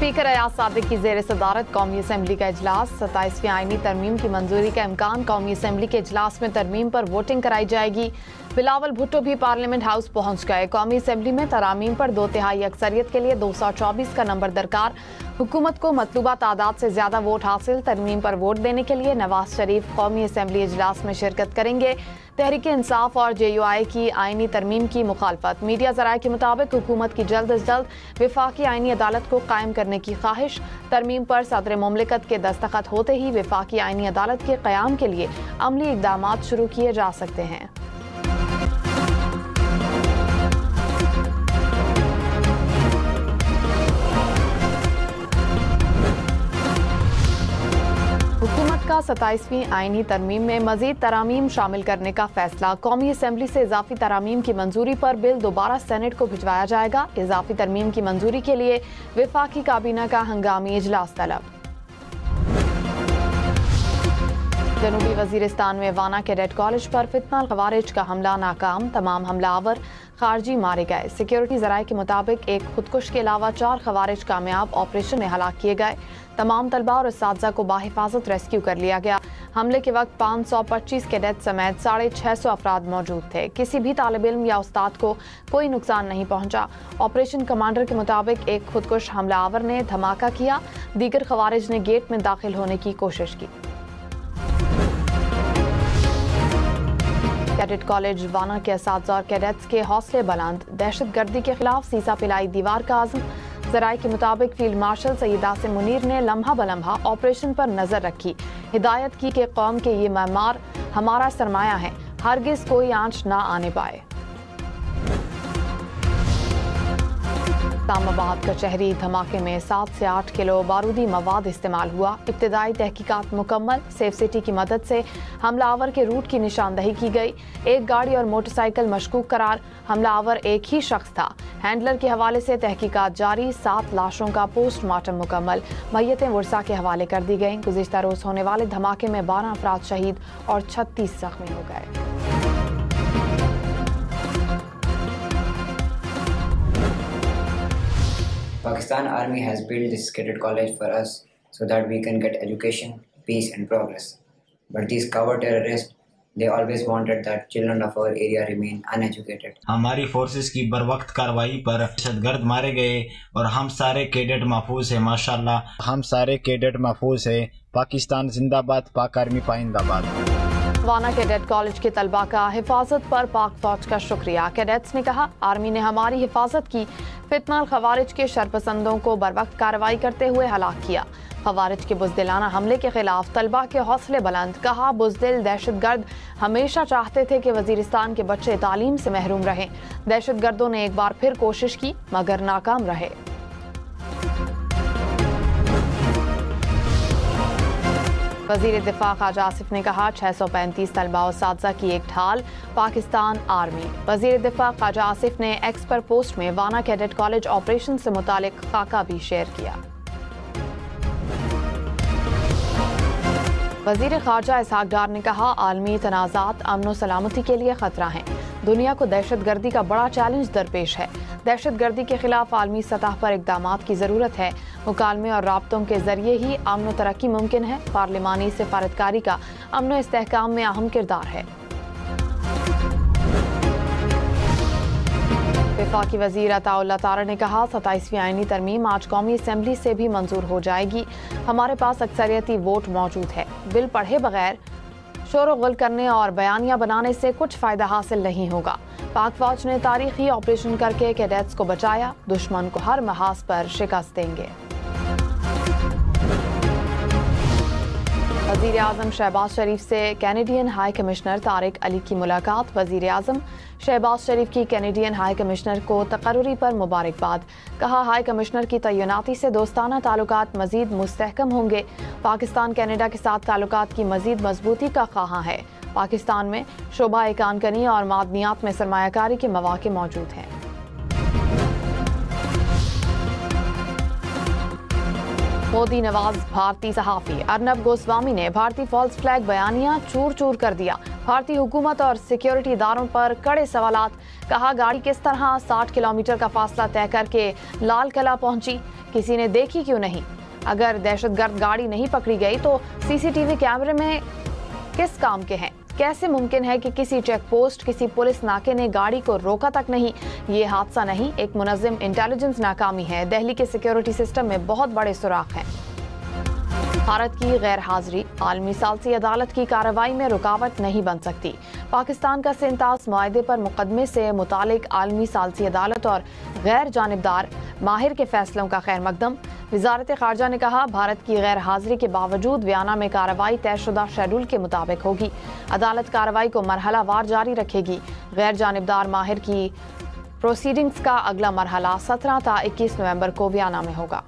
Speaker Ayaz Sadiq की जेर सदारत कौमी असम्बली का इजलास। 27वीं आईनी तरमीम की मंजूरी का इम्कान। कौमी असम्बली के इजलास में तरमीम पर वोटिंग कराई जाएगी। बिलावल भुट्टो भी पार्लियामेंट हाउस पहुंच गए। कौमी असम्बली में तरामीम पर 2/3 अक्सरियत के लिए 224 का नंबर दरकार। हुकूमत को मतलूबा तादाद से ज्यादा वोट हासिल। तरमीम पर वोट देने के लिए नवाज शरीफ कौमी असम्बली इजलास में शिरकत करेंगे। तहरीक इंसाफ और JUI की आईनी तरमीम की मुखालफत। मीडिया जराये के मुताबिक हुकूमत की जल्द अज जल्द विफाकी आईनी अदालत को कायम करने की ख्वाहिश। तरमीम पर सदर मुमलिकत के दस्तखत होते ही विफाकी आईनी अदालत के क़याम के लिए अमली इक़दाम शुरू किए जा सकते हैं। हुकूमत का 27वीं आईनी तरमीम में मजीद तरामीम शामिल करने का फैसला। कौमी असम्बली से इजाफी तरामीम की मंजूरी पर बिल दोबारा सेनेट को भिजवाया जाएगा। इजाफी तरमीम की मंजूरी के लिए विफाकी काबीना का हंगामी इजलास तलब। जनूबी वजीरिस्तान में वाना कैडेट कॉलेज पर फितना खवारिज का हमला नाकाम। तमाम हमलावर खारजी मारे गए। सिक्योरिटी जराये के मुताबिक एक खुदकुश के अलावा 4 खवारिज कामयाब ऑपरेशन में हलाक किए गए। तमाम तलबा और उस्ताज़ा को बाहिफाजत रेस्क्यू कर लिया गया। हमले के वक्त 525 कैडेट समेत 650 अफराद मौजूद थे। किसी भी तालिब इल्म या उस्ताद को कोई नुकसान नहीं पहुंचा। ऑपरेशन कमांडर के मुताबिक एक खुदकुश हमलावर ने धमाका किया। दीगर खवारिज ने गेट में दाखिल होने की कोशिश की। कैडेट कॉलेज वाना के असातिज़ा और कैडेट्स के हौसले बुलंद। दहशत गर्दी के खिलाफ सीसा पिलाई दीवार का आज़म। जराये के मुताबिक फील्ड मार्शल सैयद आसिम मुनीर ने लम्हा बलम्हा ऑपरेशन पर नजर रखी। हिदायत की कि कौम के ये मेमार हमारा सरमाया है, हरगिज कोई आंच ना आने पाए। इस्लामाबाद कचहरी धमाके में 7 से 8 किलो बारूदी मवाद इस्तेमाल हुआ। इब्तिदाई तहकीकात मुकम्मल। सेफ सिटी की मदद से हमलावर के रूट की निशानदही की गई। एक गाड़ी और मोटरसाइकिल मशकूक करार। हमलावर एक ही शख्स था। हैंडलर के हवाले से तहकीकात जारी। 7 लाशों का पोस्टमार्टम मुकम्मल। मैयतें वर्सा के हवाले कर दी गईं। गुज़िश्ता रोज होने वाले धमाके में 12 अफराद शहीद और 36 जख्मी हो गए। Pakistan Army has built this cadet college for us so that we can get education, peace and progress. But these coward terrorists, they always wanted that children of our area remain uneducated. हमारी forces की बरवक्त कार्रवाई पर दहशतगर्द मारे गए और हम सारे cadet महफूज हैं। माशाल्लाह हम सारे कैडेट महफूज हैं। पाकिस्तान जिंदाबाद, पाक आर्मी पाइंदाबाद। वाना कैडेट कॉलेज के तलबा का हिफाजत पर पाक फौज का शुक्रिया। कैडेट्स ने कहा, आर्मी ने हमारी हिफाजत की। फितना खवारिज के शरपसंदों को बरवक्त कार्रवाई करते हुए हलाक किया। खवारिज के बुज़दिलाना हमले के खिलाफ तलबा के हौसले बुलंद। कहा, बुज़दिल दहशतगर्द हमेशा चाहते थे कि वजीरिस्तान के बच्चे तालीम से महरूम रहें। दहशतगर्दों ने एक बार फिर कोशिश की मगर नाकाम रहे। वज़ीर दिफा ख्वाजा आसिफ ने कहा, 635 तलबा और उस्ताज़ा की एक ढाल पाकिस्तान आर्मी। वज़ीर दिफा ख्वाजा आसिफ ने एक्स पर पोस्ट में वाना कैडेट कॉलेज ऑपरेशन से मुतालिक खाका भी शेयर किया। वज़ीर ख़ारजा इसहाक डार ने कहा, आलमी तनाज़ात अमन व सलामती के लिए खतरा हैं। दुनिया को दहशत गर्दी का बड़ा चैलेंज दरपेश है। दहशत गर्दी के खिलाफ आलमी सतह पर इक़दामात की ज़रूरत है। मुकालमे और राब्तों के जरिए ही अमन व तरक्की मुमकिन है। पार्लिमानी सिफारतकारी का अमन व इस्तेहकाम में अहम किरदार है। वफाकी वज़ीर अताउल्लाह तारा ने कहा, 27वीं आईनी तरमीम आज कौमी असम्बली से भी मंजूर हो जाएगी। हमारे पास अक्सरियती वोट मौजूद है। बिल पढ़े बगैर शोर गुल करने और बयानियां बनाने से कुछ फ़ायदा हासिल नहीं होगा। पाक फौज ने तारीखी ऑपरेशन करके कैडेट्स को बचाया। दुश्मन को हर महाज पर शिकस्त देंगे। वज़ीर आज़म शहबाज शरीफ से Canadian high commissioner Tariq Ali की मुलाकात। वज़ीर आज़म शहबाज शरीफ की कैनेडियन हाई कमिश्नर को तकर्रुरी पर मुबारकबाद। कहा, हाई कमिश्नर की तैनाती से दोस्ताना ताल्लुकात मज़ीद मुस्तहकम होंगे। पाकिस्तान कैनेडा के साथ ताल्लुकात की मज़ीद मजबूती का ख्वाहां है। पाकिस्तान में शोबा एकानकनी और मादनियात में सरमायाकारी के मौके मौजूद हैं। मोदी नवाज भारतीय सहाफ़ी अर्नब गोस्वामी ने भारतीय फॉल्स फ्लैग बयानिया चूर चूर कर दिया। भारतीय हुकूमत और सिक्योरिटी इदारों पर कड़े सवालात। कहा, गाड़ी किस तरह 60 किलोमीटर का फासला तय करके लाल किला पहुंची। किसी ने देखी क्यों नहीं? अगर दहशतगर्द गाड़ी नहीं पकड़ी गई तो सीसीटीवी कैमरे में किस काम के हैं? कैसे मुमकिन है कि किसी चेक पोस्ट, किसी पुलिस नाके ने गाड़ी को रोका तक नहीं? ये हादसा नहीं, एक मुनज़्ज़म इंटेलिजेंस नाकामी है। दिल्ली के सिक्योरिटी सिस्टम में बहुत बड़े सुराख हैं। भारत की गैर हाजिरी आलमी सालसी अदालत की कार्रवाई में रुकावट नहीं बन सकती। पाकिस्तान का सिंतास मुआहदे पर मुकदमे से मुतालिक आलमी सालसी अदालत और गैर जानिबदार माहिर के फैसलों का खैर मकदम। वजारत खारजा ने कहा, भारत की गैर हाजिरी के बावजूद वियना में कार्रवाई तयशुदा शेड्यूल के मुताबिक होगी। अदालत कार्रवाई को मरहलावार जारी रखेगी। गैर जानिबदार माहिर की प्रोसीडिंग्स का अगला मरहला 17 ta 21 नवंबर को वियना में होगा।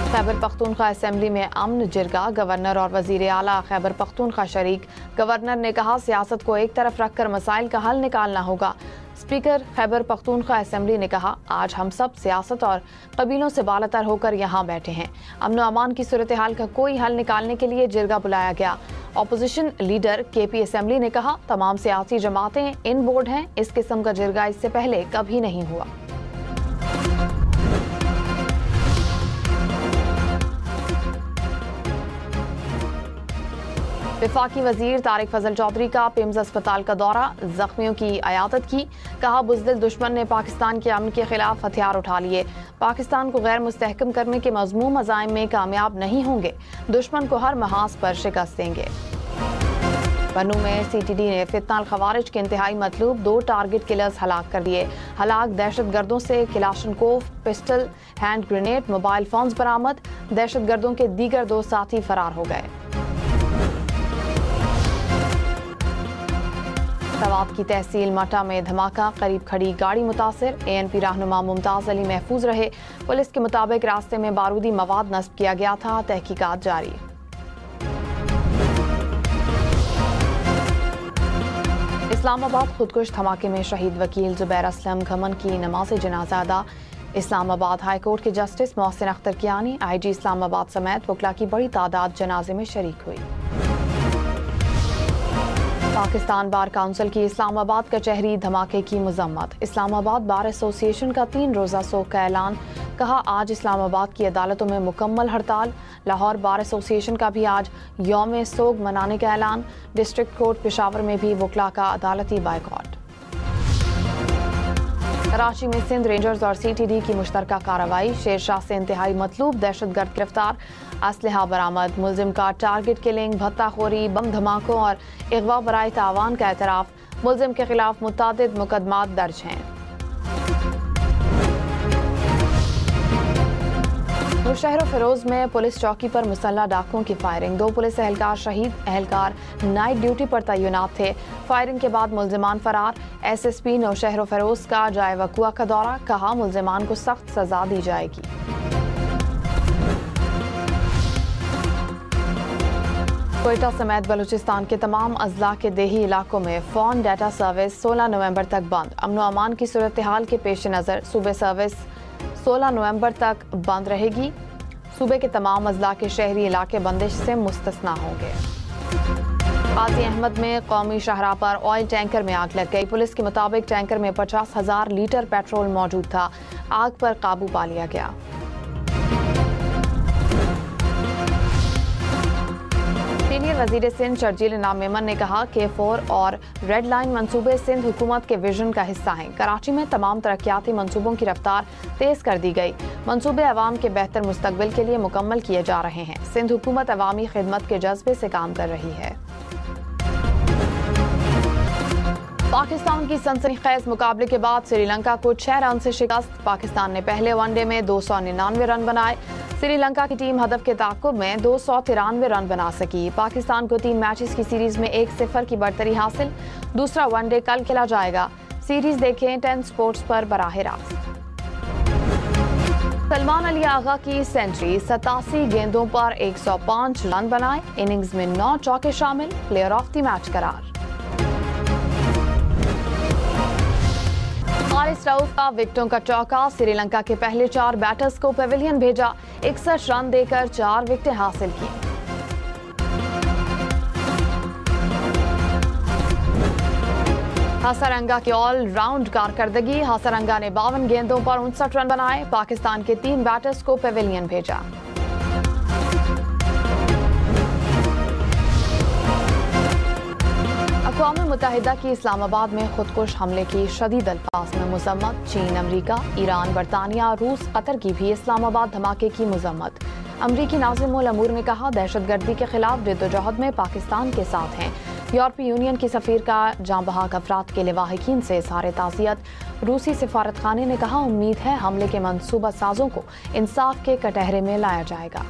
खैबर पख्तूनख्वा असेंबली में अमन जिरगा, गवर्नर और वजीर आला खैबर पख्तूनख्वा शरीक। गवर्नर ने कहा, सियासत को एक तरफ रखकर मसाइल का हल निकालना होगा। स्पीकर खैबर पख्तूनख्वा असेंबली ने कहा, आज हम सब सियासत और कबीलों से बालातर होकर यहाँ बैठे हैं। अमन अमान की सूरत हाल का कोई हल निकालने के लिए जिरगा बुलाया गया। ऑपोजिशन लीडर केपी असेंबली ने कहा, तमाम सियासी जमातें इन बोर्ड हैं। इस किस्म का जिरगा इससे पहले कभी नहीं हुआ। वफाकी वजीर तारिक फजल चौधरी का पिम्स अस्पताल का दौरा, जख्मियों की अयादत की। कहा, बुज़दिल दुश्मन ने पाकिस्तान के अमन के खिलाफ हथियार उठा लिए। पाकिस्तान को गैर मुस्तहकम करने के मज़मूम अज़ाइम में कामयाब नहीं होंगे। दुश्मन को हर महाज पर शिकस्त देंगे। पन्नू में CTD ने फितना खवारिज के इंतहाई मतलूब 2 टारगेट किलर्स हलाक कर दिए। हलाक दहशतगर्दों से Kalashnikov, pistol, hand grenade, mobile phones बरामद। दहशतगर्दों के दीगर 2 साथी फरार हो गए। सवाब की तहसील मटा में धमाका, करीब खड़ी गाड़ी मुतासिर। ANP रहनुमा मुमताज अली महफूज रहे। पुलिस के मुताबिक रास्ते में बारूदी मवाद नस्ब किया गया था। तहकीकात जारी। इस्लामाबाद खुदकुश धमाके में शहीद वकील जुबैर असलम घमन की नमाज जनाजा अदा। इस्लामाबाद हाई कोर्ट के जस्टिस मोहसिन अख्तर कियानी, IG इस्लामाबाद समेत वकला की बड़ी तादाद जनाजे में शरीक हुई। पाकिस्तान बार काउंसिल की इस्लामाबाद कचहरी धमाके की मजम्मत। इस्लामाबाद बार एसोसिएशन का 3 रोज़ा सोग का ऐलान। कहा, आज इस्लामाबाद की अदालतों में मुकम्मल हड़ताल। लाहौर बार एसोसिएशन का भी आज यौम सोग मनाने का ऐलान। डिस्ट्रिक्ट कोर्ट पेशावर में भी वकला का अदालती बायकॉट। कराची में सिंध रेंजर्स और CTD की मुश्तरका कार्रवाई। शेरशाह से इंतहाई मतलूब दहशतगर्द गिरफ्तार। असलहा बरामद। मुलजिम का टारगेट किलिंग, भत्ताखोरी, बम धमाकों और अगवा बराए तावान का एतराफ। मुलजिम के खिलाफ मुतादिद मुकदमात दर्ज हैं। नौशहर फिरोज में पुलिस चौकी पर मुसल्लह डाकुओं की फायरिंग। 2 पुलिस एहलकार शहीद। एहलकार नाइट ड्यूटी पर तैनात थे। फायरिंग के बाद मुलजिमान फरार। SSP नौशहर फिरोज का जाए वकुआ का दौरा। कहा, मुलजिमान को सख्त सजा दी जाएगी। कोयटा समेत बलूचिस्तान के तमाम अजला के देही इलाकों में फ़ोन डाटा सर्विस 16 नवंबर तक बंद। अमन अमान की सूरत हाल के पेश नज़र सूबे सर्विस 16 नवंबर तक बंद रहेगी। सूबे के तमाम अजला के शहरी इलाके बंदिश से मुस्तस्ना होंगे। काजी अहमद में कौमी शाहराह पर ऑयल टैंकर में आग लग गई। पुलिस के मुताबिक टैंकर में 50,000 लीटर पेट्रोल मौजूद था। आग पर काबू पा लिया गया। सीनियर वजीर सिंध शर्जील इनाम मेमन ने कहा, K4 और रेड लाइन मंसूबे सिंध हुकूमत के विजन का हिस्सा हैं। कराची में तमाम तरक्याती मंसूबों की रफ्तार तेज कर दी गई। मंसूबे अवाम के बेहतर मुस्तकबिल के लिए मुकम्मल किए जा रहे हैं। सिंध हुकूमत अवामी खिदमत के जज्बे से काम कर रही है। पाकिस्तान की सनसनीखेज मुकाबले के बाद श्रीलंका को 6 रन से शिकस्त। पाकिस्तान ने पहले वनडे में 299 रन बनाए। श्रीलंका की टीम हदफ के ताक़ुब में 293 रन बना सकी। पाकिस्तान को 3 मैचेस की सीरीज में 1-0 की बढ़तरी हासिल। दूसरा वनडे कल खेला जाएगा। सीरीज देखें 10 स्पोर्ट्स पर बराह रास्त। सलमान अली आगा की सेंचुरी, 87 गेंदों पर 105 रन बनाए। इनिंग्स में 9 चौके शामिल। प्लेयर ऑफ द मैच करार। हारिस रऊफ का विकेटों का चौका। श्रीलंका के पहले 4 बैटर्स को पेविलियन भेजा। 61 रन देकर 4 विकेटें हासिल की। हसरंगा की ऑलराउंड कारकर्दगी। हसरंगा ने 52 गेंदों पर 59 रन बनाए। पाकिस्तान के 3 बैटर्स को पेविलियन भेजा। अक़वाम मुत्तहिदा की इस्लामाबाद में खुदकुश हमले की शदीद अल्फाज में मज़म्मत। चीन, अमरीका, ईरान, बरतानिया, रूस, कतर की भी इस्लामाबाद धमाके की मज़म्मत। अमरीकी नाज़िम उल अमूर ने कहा, दहशतगर्दी के खिलाफ जद्दोजहद में पाकिस्तान के साथ हैं। यूरोपीय यूनियन की सफ़ीर का जाँ बहक अफराद के लवाहिकीन से इज़हार ताज़ियत। रूसी सिफारत खाने ने कहा, उम्मीद है हमले के मनसूबा साजों को इंसाफ के कटहरे में लाया जाएगा।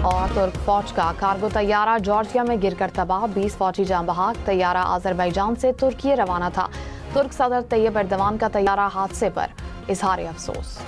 और तुर्क फौज का कार्गो तैयारा जॉर्जिया में गिरकर तबाह। 20 फौजी जाँ बहक। तैयारा आज़रबाईजान से तुर्की रवाना था। तुर्क सदर तैयब एर्दवान का तैयारा हादसे पर इज़हार अफसोस।